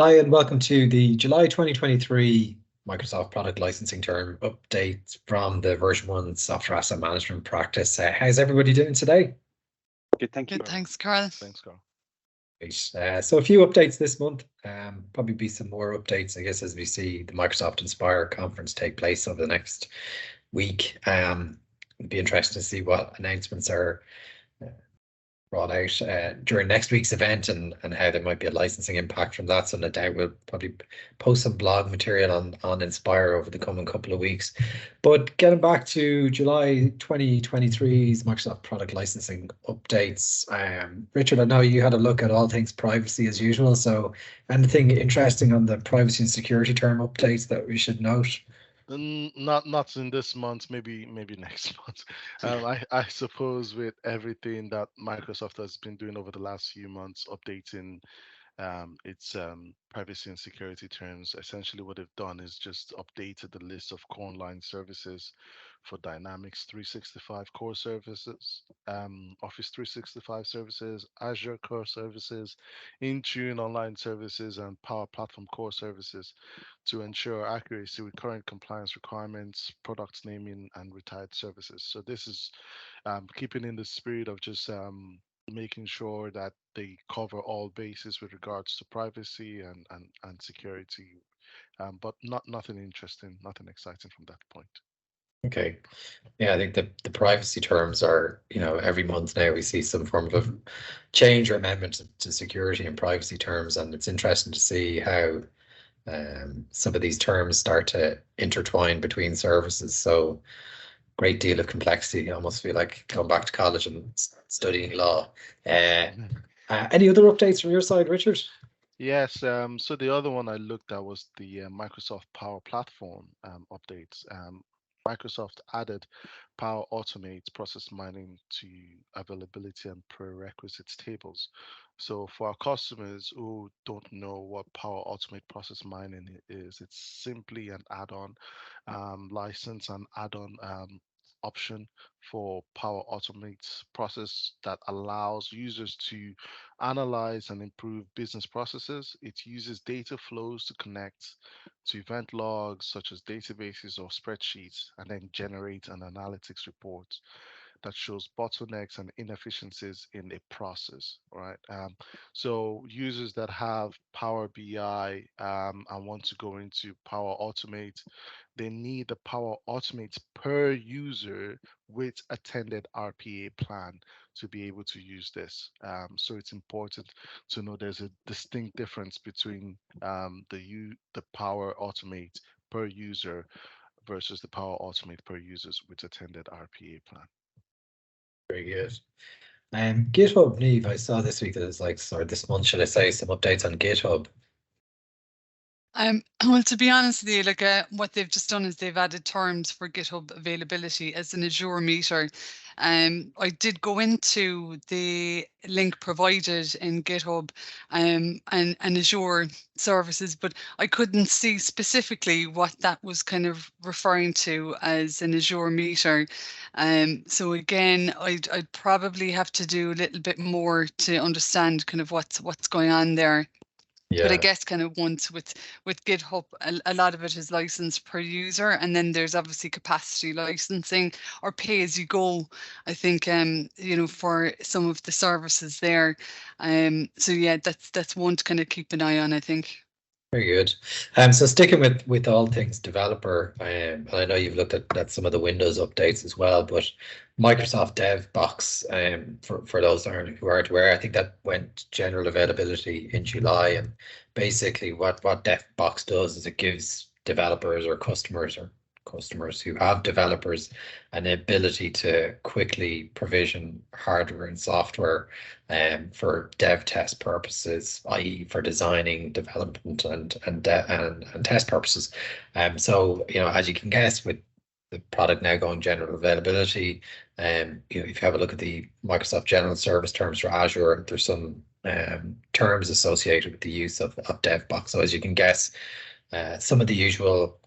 Hi, and welcome to the July 2023 Microsoft Product Licensing Term update from the version 1 software asset management practice. How's everybody doing today? Good, thank you. Good, thanks, Carl. Thanks, Carl. Great. So a few updates this month. Probably be some more updates, I guess, as we see the Microsoft Inspire conference take place over the next week. It'd be interesting to see what announcements are brought out during next week's event and how there might be a licensing impact from that. So no doubt we'll probably post some blog material on Inspire over the coming couple of weeks. But getting back to July 2023's Microsoft product licensing updates, Richard, I know you had a look at all things privacy as usual. So anything interesting on the privacy and security term updates that we should note? Not in this month, maybe next month. I suppose with everything that Microsoft has been doing over the last few months, updating its privacy and security terms, essentially what they've done is just updated the list of core online services for Dynamics 365 core services, Office 365 services, Azure core services, Intune online services, and Power Platform core services to ensure accuracy with current compliance requirements, product naming, and retired services. So this is keeping in the spirit of just making sure that they cover all bases with regards to privacy and security, but nothing interesting, nothing exciting from that point. Okay. Yeah, I think the privacy terms are, every month now we see some form of change or amendment to security and privacy terms, and it's interesting to see how some of these terms start to intertwine between services. So great deal of complexity. I almost feel like going back to college and studying law. Any other updates from your side, Richard? Yes, so the other one I looked at was the Microsoft Power Platform updates. Microsoft added Power Automate process mining to availability and prerequisites tables. So for our customers who don't know what Power Automate process mining is, it's simply an add-on license and add-on option for Power Automate process that allows users to analyze and improve business processes. It uses data flows to connect to event logs such as databases or spreadsheets, and then generate an analytics report that shows bottlenecks and inefficiencies in a process, right? So users that have Power BI and want to go into Power Automate, they need the Power Automate per user with attended RPA plan to be able to use this. So it's important to know there's a distinct difference between the Power Automate per user versus the Power Automate per users with attended RPA plan. Very good. GitHub, Neve, I saw this week that it's this month, should I say, some updates on GitHub. Well, to be honest with you, what they've just done is they've added terms for GitHub availability as an Azure meter. I did go into the link provided in GitHub and Azure services, but I couldn't see specifically what that was kind of referring to as an Azure meter. So again, I'd probably have to do a little bit more to understand kind of what's going on there. Yeah. But I guess kind of once with GitHub, a lot of it is licensed per user, and then there's obviously capacity licensing or pay as you go, I think, for some of the services there. So yeah, that's one to kind of keep an eye on, I think. Very good. So sticking with all things developer, and I know you've looked at some of the Windows updates as well, but Microsoft DevBox, for those who aren't aware, I think that went general availability in July, and basically what DevBox does is it gives developers or customers who have developers an ability to quickly provision hardware and software for dev test purposes, i.e. for designing, development and test purposes. So as you can guess, with the product now going general availability, if you have a look at the Microsoft General Service terms for Azure, there's some terms associated with the use of DevBox. So as you can guess, some of the usual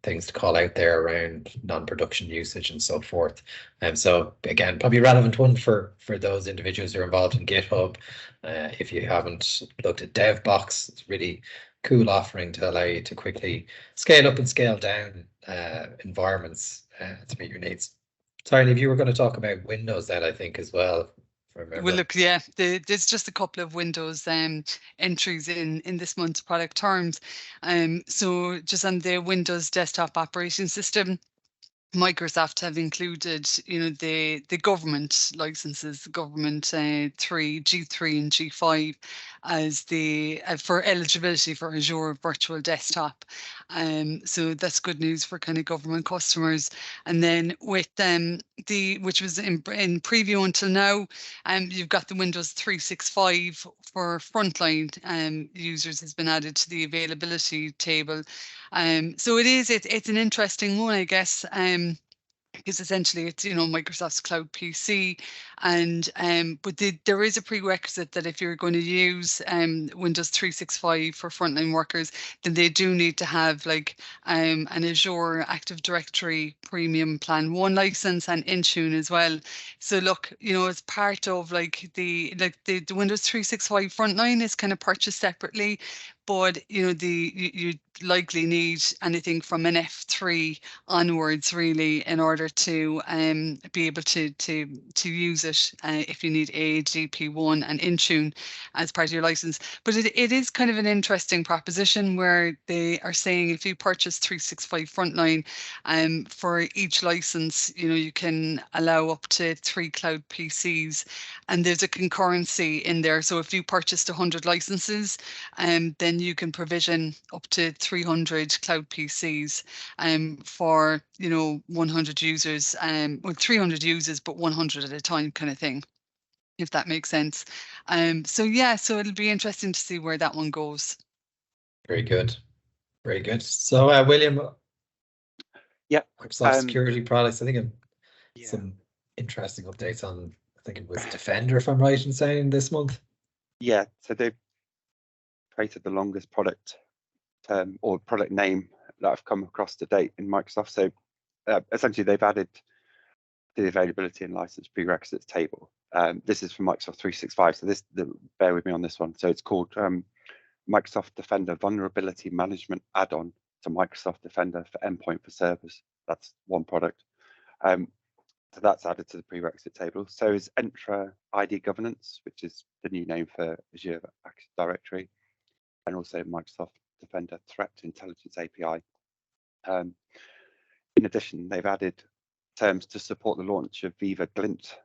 things to call out there around non-production usage and so forth. So again, probably a relevant one for those individuals who are involved in GitHub. If you haven't looked at DevBox, it's a really cool offering to allow you to quickly scale up and scale down environments to meet your needs. Sorry, if you were going to talk about Windows then, I think, as well. Well, look, yeah, there's just a couple of Windows entries in this month's product terms. So just on the Windows desktop operating system, Microsoft have included, the government licenses, the government 3, G3 and G5 as the for eligibility for Azure Virtual Desktop. So that's good news for kind of government customers. And then with which was in preview until now, you've got the Windows 365 for frontline users has been added to the availability table. So it's an interesting one, I guess. Because essentially it's Microsoft's cloud PC, and but there is a prerequisite that if you're going to use Windows 365 for frontline workers, then they do need to have like an Azure Active Directory Premium Plan 1 license and Intune as well. So look, as part of like the Windows 365 frontline is kind of purchased separately, but you likely need anything from an F3 onwards really in order to be able to use it if you need ADP1 and Intune as part of your license. But it is kind of an interesting proposition where they are saying if you purchase 365 Frontline, for each license, you can allow up to 3 cloud PCs, and there's a concurrency in there. So if you purchased 100 licenses, then you can provision up to 300 cloud PCs for 100 users, well 300 users, but 100 at a time kind of thing, if that makes sense. So yeah, so it'll be interesting to see where that one goes. Very good. Very good. So William, yeah, Microsoft security products, I think some interesting updates on, I think it was Defender, if I'm right in saying, this month. Yeah, so they've created the longest product term or product name that I've come across to date in Microsoft. So essentially they've added the availability and license prerequisites table. This is for Microsoft 365, so bear with me on this one. So it's called Microsoft Defender Vulnerability Management Add-on to Microsoft Defender for Endpoint for Servers. That's one product. So that's added to the prerequisite table. So is Entra ID Governance, which is the new name for Azure Active Directory, and also Microsoft Defender Threat Intelligence API. In addition, they've added terms to support the launch of Viva Glint,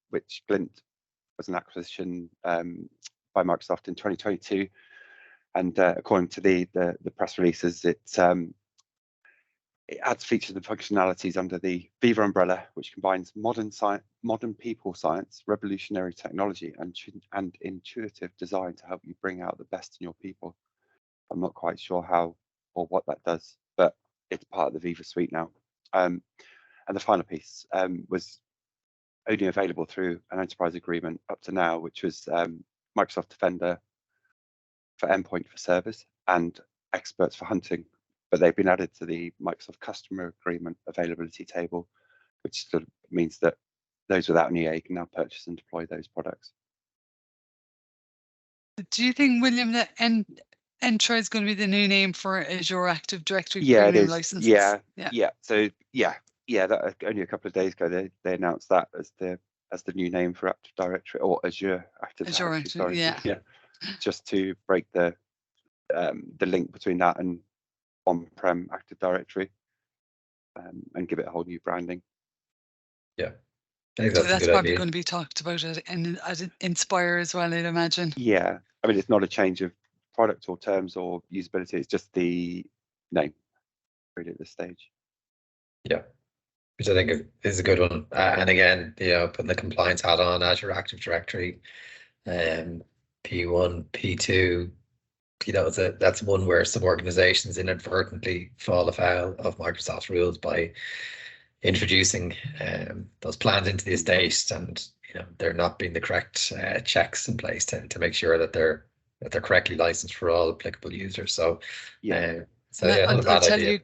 which Glint was an acquisition by Microsoft in 2022. And according to the press releases, it adds features and functionalities under the Viva umbrella, which combines modern people science, revolutionary technology, and intuitive design to help you bring out the best in your people. I'm not quite sure how or what that does, but it's part of the Viva suite now. And the final piece was only available through an enterprise agreement up to now, which was Microsoft Defender for Endpoint for Servers and Experts for Hunting, but they've been added to the Microsoft Customer Agreement availability table, which sort of means that those without an EA can now purchase and deploy those products. Do you think, William, that Entra is going to be the new name for Azure Active Directory Premium licenses? Yeah. So that only a couple of days ago they announced that as the new name for Active Directory, or Azure Active Directory. Sorry. Yeah. Just to break the link between that and on-prem Active Directory, and give it a whole new branding. Yeah. I think that's probably going to be talked about at Inspire as well, I'd imagine. Yeah, I mean, it's not a change of product or terms or usability, it's just the name really at this stage. Yeah, which I think is a good one. And again, putting the compliance hat on, Azure Active Directory, P1, P2, that's one where some organizations inadvertently fall afoul of Microsoft's rules by introducing those plans into the estate, and there not being the correct checks in place to make sure that they're correctly licensed for all applicable users. So So yeah, not a I'll bad tell idea. you,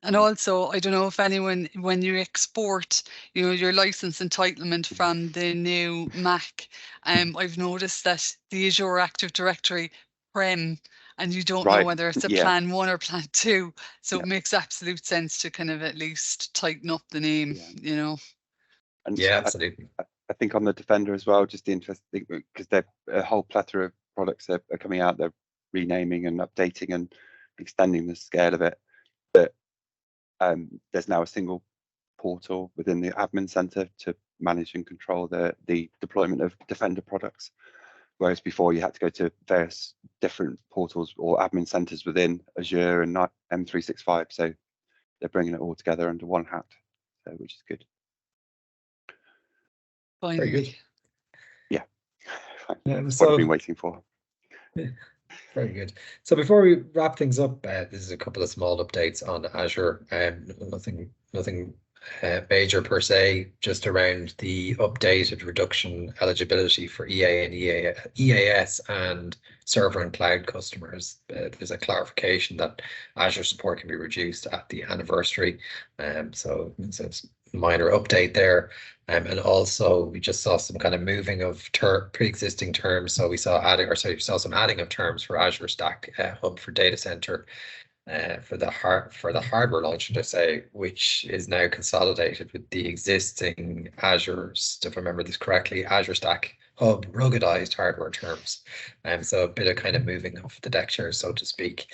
and also, I don't know if anyone, when you export, your license entitlement from the new Mac, I've noticed that the Azure Active Directory Prem, and you don't know Right. whether it's a Yeah. plan 1 or plan 2. So Yeah. it makes absolute sense to kind of at least tighten up the name, Yeah. And Yeah, absolutely. I think on the Defender as well, just the interesting, because they're a whole plethora of products that are coming out, they're renaming and updating and extending the scale of it. But there's now a single portal within the admin center to manage and control the deployment of Defender products. Whereas before you had to go to various different portals or admin centers within Azure and not M365. So they're bringing it all together under one hat, which is good. Very finally. good. Yeah. That's So what I've been waiting for. very good. So before we wrap things up, this is a couple of small updates on Azure. Nothing major per se, just around the updated reduction eligibility for EA and EAS and server and cloud customers. There's a clarification that Azure support can be reduced at the anniversary. So it's a minor update there. And also we just saw some kind of moving of pre-existing terms. So we saw some adding of terms for Azure Stack Hub for data center for the hardware launcher, to say, which is now consolidated with the existing Azure, if I remember this correctly, Azure Stack Hub ruggedized hardware terms. So a bit of kind of moving off the deck chair, so to speak.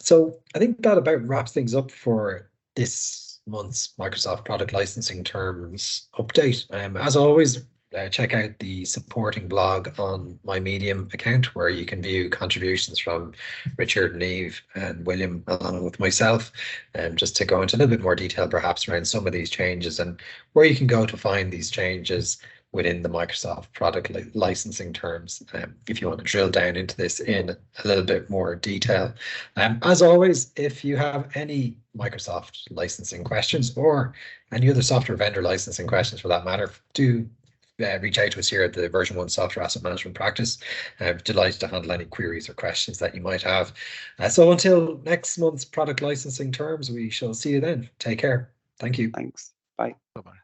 So I think that about wraps things up for this month's Microsoft product licensing terms update. As always, check out the supporting blog on my Medium account, where you can view contributions from Richard, Neve, and William, along with myself, just to go into a little bit more detail perhaps around some of these changes and where you can go to find these changes within the Microsoft product licensing terms, if you want to drill down into this in a little bit more detail. As always, if you have any Microsoft licensing questions or any other software vendor licensing questions for that matter, do reach out to us here at the version 1 Software Asset Management Practice. I'm delighted to handle any queries or questions that you might have. So until next month's product licensing terms, we shall see you then. Take care. Thank you. Thanks. Bye. Bye-bye.